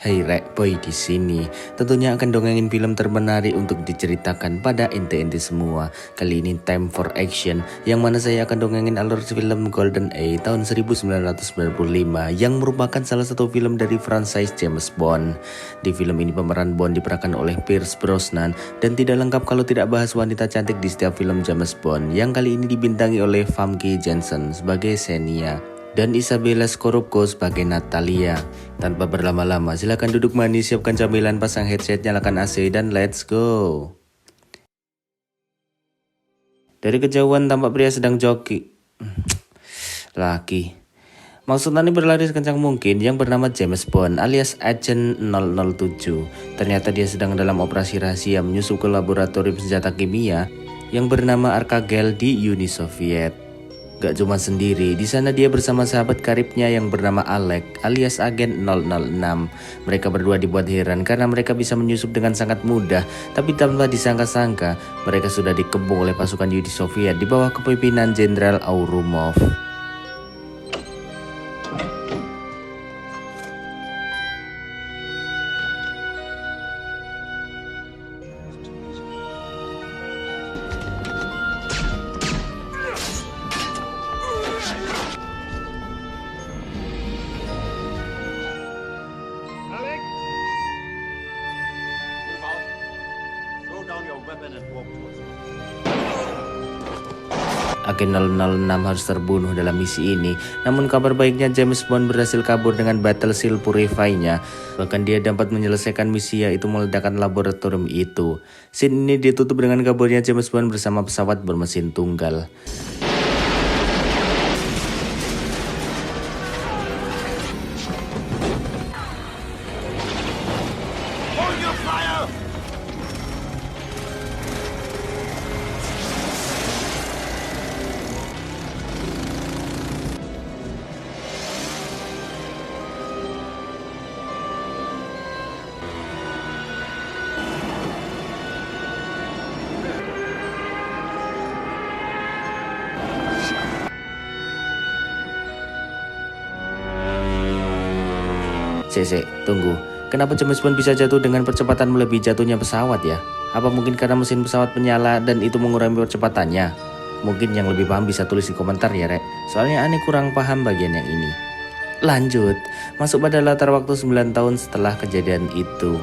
Hey Rek Boy di sini. Tentunya akan dongengin film termenarik untuk diceritakan pada ente-ente semua. Kali ini Time for Action, yang mana saya akan dongengin alur film Golden Age tahun 1995 yang merupakan salah satu film dari franchise James Bond. Di film ini pemeran Bond diperankan oleh Pierce Brosnan, dan tidak lengkap kalau tidak bahas wanita cantik di setiap film James Bond, yang kali ini dibintangi oleh Famke Janssen sebagai Xenia dan Isabella Scorupco sebagai Natalia. Tanpa berlama-lama, silakan duduk manis, siapkan camilan, pasang headset, nyalakan AC, dan let's go. Dari kejauhan tampak pria sedang joki. Laki. Maksudnya ini berlari sekencang mungkin yang bernama James Bond alias Agent 007. Ternyata dia sedang dalam operasi rahasia menyusup ke laboratorium senjata kimia yang bernama Archangel di Uni Soviet. Gak cuma sendiri, di sana dia bersama sahabat karibnya yang bernama Alec alias Agen 006. Mereka berdua dibuat heran karena mereka bisa menyusup dengan sangat mudah, tapi tanpa disangka-sangka mereka sudah dikepung oleh pasukan Uni Soviet di bawah kepemimpinan Jenderal Aurumov. Agen 006 harus terbunuh dalam misi ini. Namun kabar baiknya James Bond berhasil kabur dengan Battle Seal Purify-nya. Bahkan dia dapat menyelesaikan misi, yaitu meledakkan laboratorium itu. Scene ini ditutup dengan kaburnya James Bond bersama pesawat bermesin tunggal. Cek, tunggu. Kenapa James Bond bisa jatuh dengan percepatan melebihi jatuhnya pesawat ya? Apa mungkin karena mesin pesawat menyala dan itu mengurangi percepatannya? Mungkin yang lebih paham bisa tulis di komentar ya, Rek. Soalnya aneh kurang paham bagian yang ini. Lanjut, masuk pada latar waktu 9 tahun setelah kejadian itu.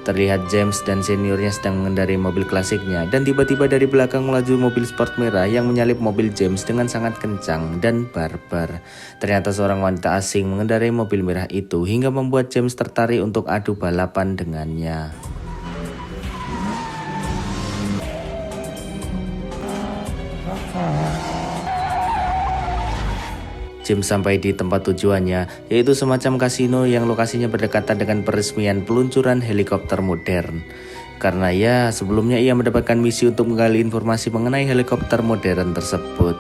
Terlihat James dan seniornya sedang mengendarai mobil klasiknya, dan tiba-tiba dari belakang melaju mobil sport merah yang menyalip mobil James dengan sangat kencang dan barbar. Ternyata seorang wanita asing mengendarai mobil merah itu hingga membuat James tertarik untuk adu balapan dengannya. James sampai di tempat tujuannya, yaitu semacam kasino yang lokasinya berdekatan dengan peresmian peluncuran helikopter modern. Karena ya, sebelumnya ia mendapatkan misi untuk menggali informasi mengenai helikopter modern tersebut.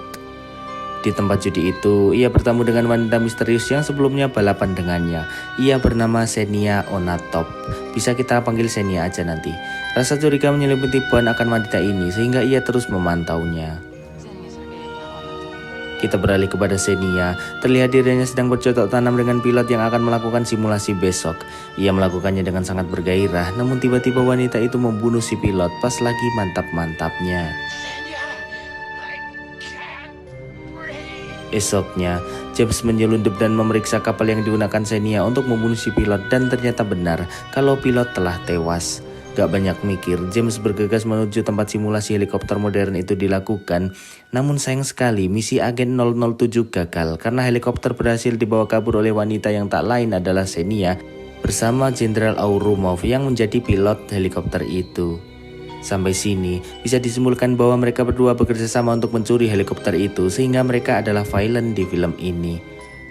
Di tempat judi itu, ia bertemu dengan wanita misterius yang sebelumnya balapan dengannya. Ia bernama Xenia Onatop. Bisa kita panggil Xenia aja nanti. Rasa curiga menyelimuti Bond akan wanita ini sehingga ia terus memantaunya. Kita beralih kepada Xenia. Terlihat dirinya sedang bercocok tanam dengan pilot yang akan melakukan simulasi besok. Ia melakukannya dengan sangat bergairah, namun tiba-tiba wanita itu membunuh si pilot pas lagi mantap-mantapnya. Esoknya, James menyelundup dan memeriksa kapal yang digunakan Xenia untuk membunuh si pilot, dan ternyata benar kalau pilot telah tewas. Gak banyak mikir, James bergegas menuju tempat simulasi helikopter modern itu dilakukan. Namun sayang sekali misi Agen 007 gagal karena helikopter berhasil dibawa kabur oleh wanita yang tak lain adalah Xenia bersama Jenderal Aurumov yang menjadi pilot helikopter itu. Sampai sini bisa disimpulkan bahwa mereka berdua bekerja sama untuk mencuri helikopter itu, sehingga mereka adalah villain di film ini.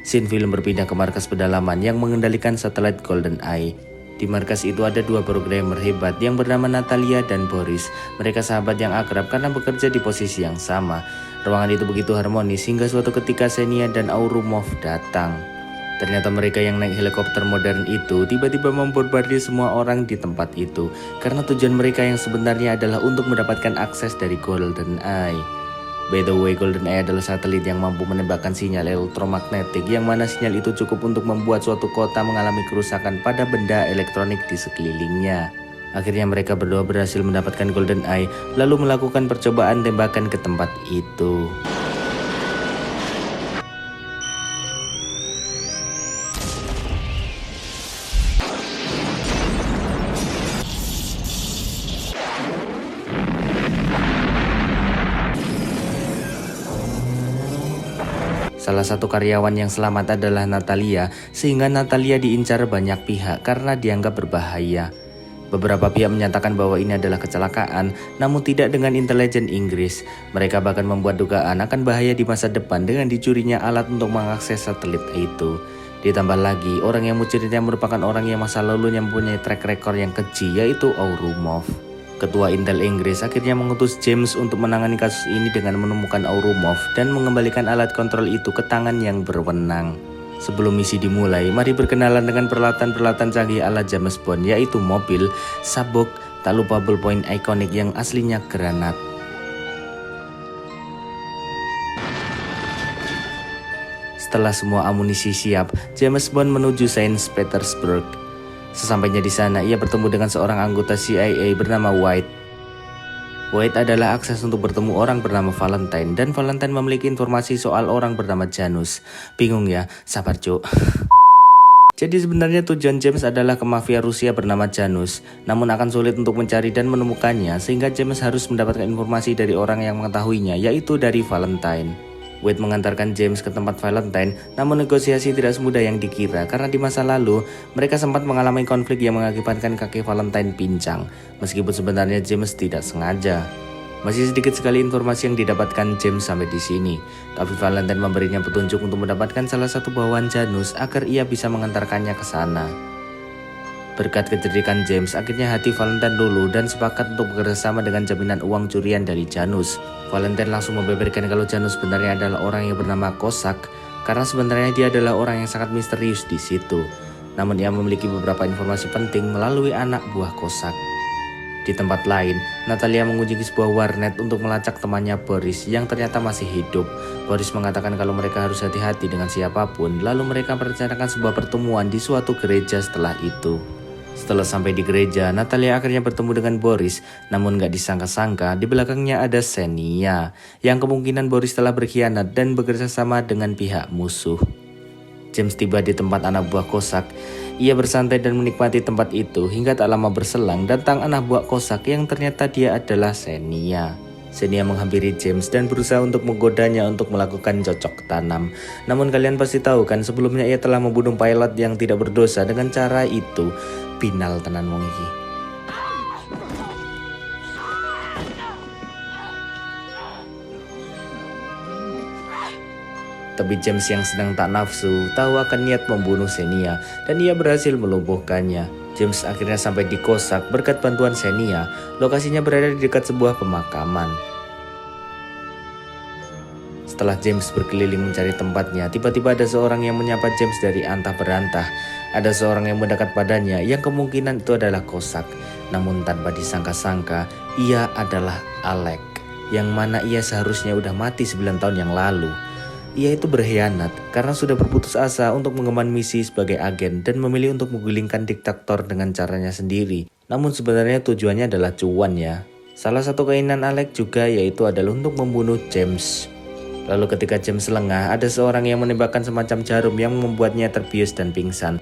Scene film berpindah ke markas pedalaman yang mengendalikan satelit Golden Eye. Di markas itu ada dua programmer hebat yang bernama Natalia dan Boris. Mereka sahabat yang akrab karena bekerja di posisi yang sama. Ruangan itu begitu harmonis hingga suatu ketika Xenia dan Aurumov datang. Ternyata mereka yang naik helikopter modern itu tiba-tiba membombardir semua orang di tempat itu. Karena tujuan mereka yang sebenarnya adalah untuk mendapatkan akses dari Golden Eye. By the way, GoldenEye adalah satelit yang mampu menembakkan sinyal elektromagnetik yang mana sinyal itu cukup untuk membuat suatu kota mengalami kerusakan pada benda elektronik di sekelilingnya. Akhirnya mereka berdua berhasil mendapatkan GoldenEye lalu melakukan percobaan tembakan ke tempat itu. Salah satu karyawan yang selamat adalah Natalia, sehingga Natalia diincar banyak pihak karena dianggap berbahaya. Beberapa pihak menyatakan bahwa ini adalah kecelakaan, namun tidak dengan intelijen Inggris. Mereka bahkan membuat dugaan akan bahaya di masa depan dengan dicurinya alat untuk mengakses satelit itu. Ditambah lagi, orang yang mencurinya merupakan orang yang masa lalunya mempunyai track record yang keji, yaitu Ourumov. Ketua Intel Inggris akhirnya mengutus James untuk menangani kasus ini dengan menemukan Ourumov dan mengembalikan alat kontrol itu ke tangan yang berwenang. Sebelum misi dimulai, mari berkenalan dengan peralatan-peralatan canggih ala James Bond, yaitu mobil, sabuk, tak lupa ballpoint ikonik yang aslinya granat. Setelah semua amunisi siap, James Bond menuju Saint Petersburg. Sesampainya di sana, ia bertemu dengan seorang anggota CIA bernama White. White adalah akses untuk bertemu orang bernama Valentine, dan Valentine memiliki informasi soal orang bernama Janus. Bingung ya? Sabar cuk. Jadi sebenarnya tujuan James adalah ke mafia Rusia bernama Janus, namun akan sulit untuk mencari dan menemukannya, sehingga James harus mendapatkan informasi dari orang yang mengetahuinya, yaitu dari Valentine. White mengantarkan James ke tempat Valentine, namun negosiasi tidak semudah yang dikira karena di masa lalu mereka sempat mengalami konflik yang mengakibatkan kaki Valentine pincang, meskipun sebenarnya James tidak sengaja. Masih sedikit sekali informasi yang didapatkan James sampai di sini, tapi Valentine memberinya petunjuk untuk mendapatkan salah satu bawaan Janus agar ia bisa mengantarkannya ke sana. Berkat kecerdikan James, akhirnya hati Valentine luluh dan sepakat untuk bekerjasama dengan jaminan uang curian dari Janus. Valentine langsung membeberkan kalau Janus sebenarnya adalah orang yang bernama Cossack, karena sebenarnya dia adalah orang yang sangat misterius di situ. Namun ia memiliki beberapa informasi penting melalui anak buah Cossack. Di tempat lain, Natalia mengunjungi sebuah warnet untuk melacak temannya Boris yang ternyata masih hidup. Boris mengatakan kalau mereka harus hati-hati dengan siapapun, lalu mereka merencanakan sebuah pertemuan di suatu gereja setelah itu. Setelah sampai di gereja, Natalia akhirnya bertemu dengan Boris, namun gak disangka-sangka di belakangnya ada Xenia, yang kemungkinan Boris telah berkhianat dan bekerja sama dengan pihak musuh. James tiba di tempat anak buah Cossack. Ia bersantai dan menikmati tempat itu hingga tak lama berselang datang anak buah Cossack yang ternyata dia adalah Xenia. Xenia menghampiri James dan berusaha untuk menggodanya untuk melakukan cocok tanam. Namun kalian pasti tahu kan, sebelumnya ia telah membunuh pilot yang tidak berdosa dengan cara itu. Binal tenan wong iki. Tapi James yang sedang tak nafsu tahu akan niat membunuh Xenia dan ia berhasil melumpuhkannya. James akhirnya sampai di Cossack berkat bantuan Xenia. Lokasinya berada di dekat sebuah pemakaman. Setelah James berkeliling mencari tempatnya, tiba-tiba ada seorang yang menyapa James dari antah berantah. Ada seorang yang mendekat padanya yang kemungkinan itu adalah Cossack. Namun tanpa disangka-sangka, ia adalah Alec, yang mana ia seharusnya udah mati 9 tahun yang lalu. Ia itu berkhianat karena sudah berputus asa untuk mengemban misi sebagai agen dan memilih untuk menggulingkan diktator dengan caranya sendiri. Namun sebenarnya tujuannya adalah cuan ya. Salah satu keinginan Alec juga yaitu adalah untuk membunuh James. Lalu ketika James lengah, ada seorang yang menembakkan semacam jarum yang membuatnya terbius dan pingsan.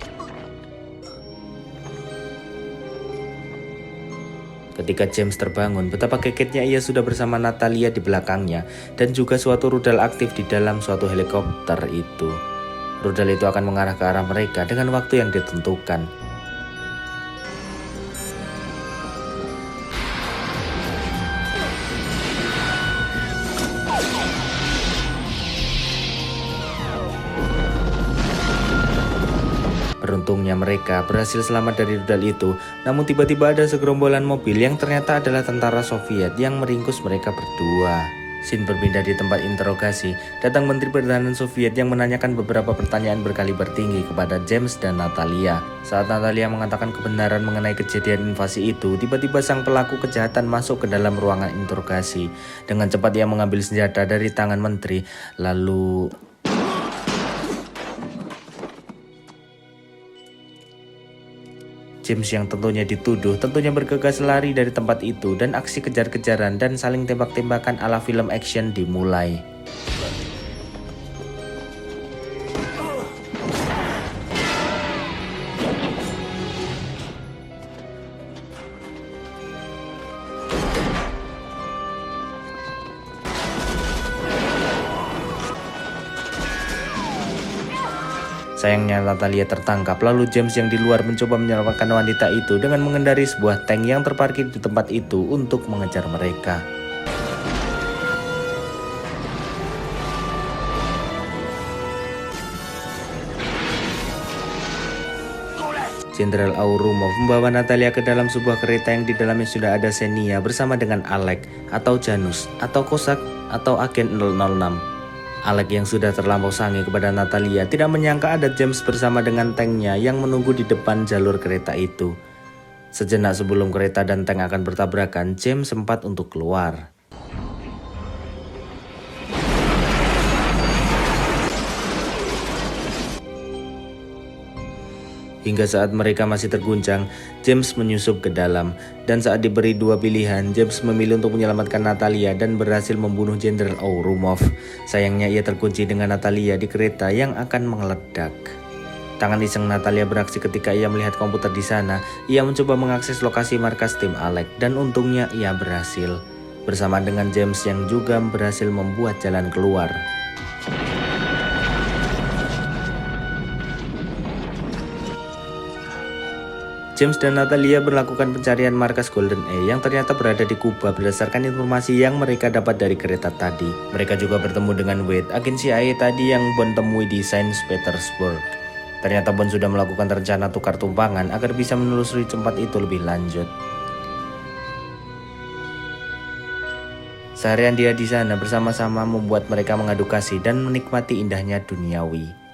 Ketika James terbangun, betapa kagetnya ia sudah bersama Natalia di belakangnya dan juga suatu rudal aktif di dalam suatu helikopter itu. Rudal itu akan mengarah ke arah mereka dengan waktu yang ditentukan. Beruntungnya mereka berhasil selamat dari rudal itu, namun tiba-tiba ada segerombolan mobil yang ternyata adalah tentara Soviet yang meringkus mereka berdua. Scene berpindah di tempat interogasi. Datang Menteri Pertahanan Soviet yang menanyakan beberapa pertanyaan berkaliber tinggi kepada James dan Natalia. Saat Natalia mengatakan kebenaran mengenai kejadian invasi itu, tiba-tiba sang pelaku kejahatan masuk ke dalam ruangan interogasi. Dengan cepat ia mengambil senjata dari tangan Menteri, lalu James yang tentunya dituduh tentunya bergegas lari dari tempat itu dan aksi kejar-kejaran dan saling tembak-tembakan ala film action dimulai. Sayangnya Natalia tertangkap, lalu James yang di luar mencoba menyelamatkan wanita itu dengan mengendari sebuah tank yang terparkir di tempat itu untuk mengejar mereka. Jenderal Aurumov membawa Natalia ke dalam sebuah kereta yang di dalamnya sudah ada Xenia bersama dengan Alec atau Janus atau Kosak atau agen 006. Alec yang sudah terlampau sange kepada Natalia tidak menyangka ada James bersama dengan tanknya yang menunggu di depan jalur kereta itu. Sejenak sebelum kereta dan tank akan bertabrakan, James sempat untuk keluar. Hingga saat mereka masih terguncang, James menyusup ke dalam. Dan saat diberi dua pilihan, James memilih untuk menyelamatkan Natalia dan berhasil membunuh Jenderal Aurumov. Sayangnya ia terkunci dengan Natalia di kereta yang akan meledak. Tangan iseng Natalia beraksi ketika ia melihat komputer di sana. Ia mencoba mengakses lokasi markas tim Alec dan untungnya ia berhasil. Bersama dengan James yang juga berhasil membuat jalan keluar. James dan Natalia melakukan pencarian markas Golden Eye yang ternyata berada di Kuba berdasarkan informasi yang mereka dapat dari kereta tadi. Mereka juga bertemu dengan Wade, agen CIA tadi yang Bond temui di Saint Petersburg. Ternyata Bond sudah melakukan rencana tukar tumpangan agar bisa menelusuri tempat itu lebih lanjut. Seharian dia di sana bersama-sama membuat mereka mengadu kasih dan menikmati indahnya duniawi.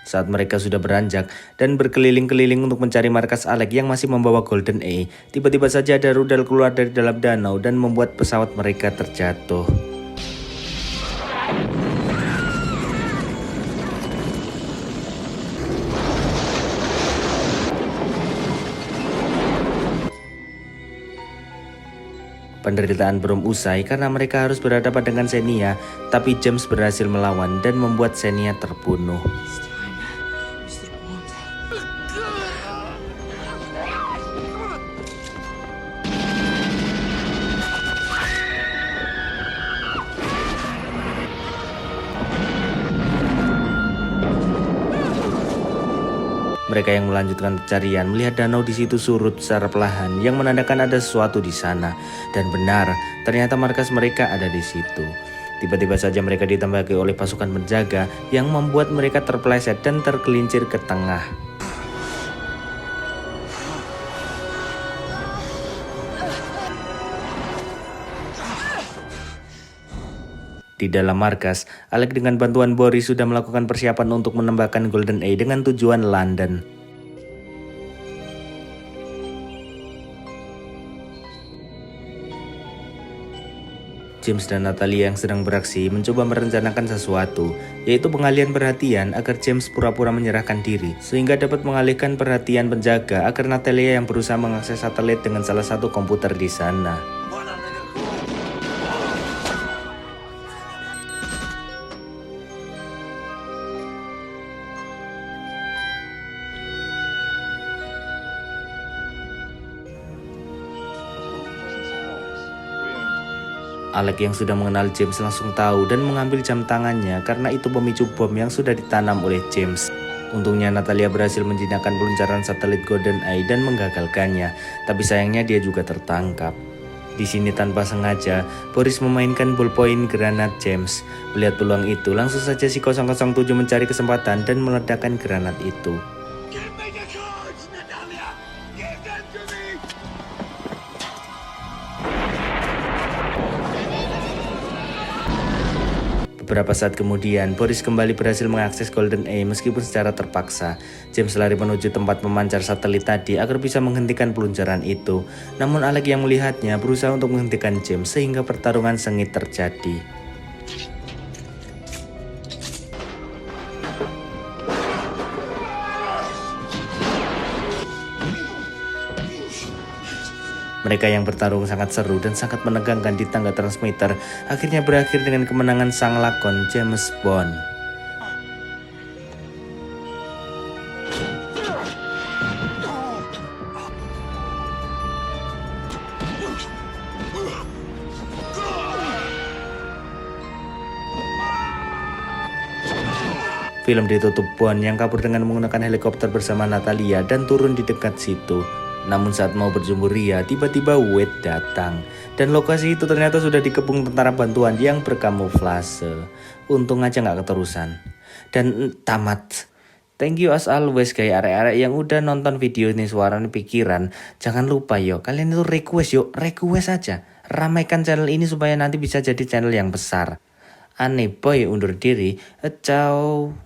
Saat mereka sudah beranjak dan berkeliling-keliling untuk mencari markas Alec yang masih membawa Golden Eye, tiba-tiba saja ada rudal keluar dari dalam danau dan membuat pesawat mereka terjatuh. Penderitaan belum usai karena mereka harus berhadapan dengan Xenia, tapi James berhasil melawan dan membuat Xenia terbunuh. Mereka yang melanjutkan pencarian melihat danau di situ surut secara perlahan yang menandakan ada sesuatu di sana. Dan benar, ternyata markas mereka ada di situ. Tiba-tiba saja mereka ditembaki oleh pasukan penjaga yang membuat mereka terpeleset dan tergelincir ke tengah. Di dalam markas, Alec dengan bantuan Boris sudah melakukan persiapan untuk menembakkan Golden Eye dengan tujuan London. James dan Natalia yang sedang beraksi mencoba merencanakan sesuatu, yaitu pengalihan perhatian agar James pura-pura menyerahkan diri, sehingga dapat mengalihkan perhatian penjaga agar Natalia yang berusaha mengakses satelit dengan salah satu komputer di sana. Alec yang sudah mengenal James langsung tahu dan mengambil jam tangannya karena itu pemicu bom yang sudah ditanam oleh James. Untungnya Natalia berhasil menjinakkan peluncaran satelit Golden Eye dan menggagalkannya, tapi sayangnya dia juga tertangkap. Di sini tanpa sengaja, Boris memainkan ballpoint granat James. Melihat peluang itu, langsung saja si 007 mencari kesempatan dan meledakkan granat itu. Beberapa saat kemudian, Boris kembali berhasil mengakses Golden Eye meskipun secara terpaksa. James lari menuju tempat pemancar satelit tadi agar bisa menghentikan peluncuran itu. Namun Alec yang melihatnya berusaha untuk menghentikan James sehingga pertarungan sengit terjadi. Mereka yang bertarung sangat seru dan sangat menegangkan di tangga transmitter akhirnya berakhir dengan kemenangan sang lakon James Bond. Film ditutup Bond yang kabur dengan menggunakan helikopter bersama Natalia dan turun di dekat situ. Namun saat mau berjumpa Ria, tiba-tiba Wade datang. Dan lokasi itu ternyata sudah dikepung tentara bantuan yang berkamuflase. Untung aja gak keterusan. Dan tamat. Thank you as always kayak arek-arek yang udah nonton video ini suaranya pikiran. Jangan lupa yo, kalian itu request aja. Ramaikan channel ini supaya nanti bisa jadi channel yang besar. Aneh boy undur diri. Ciao.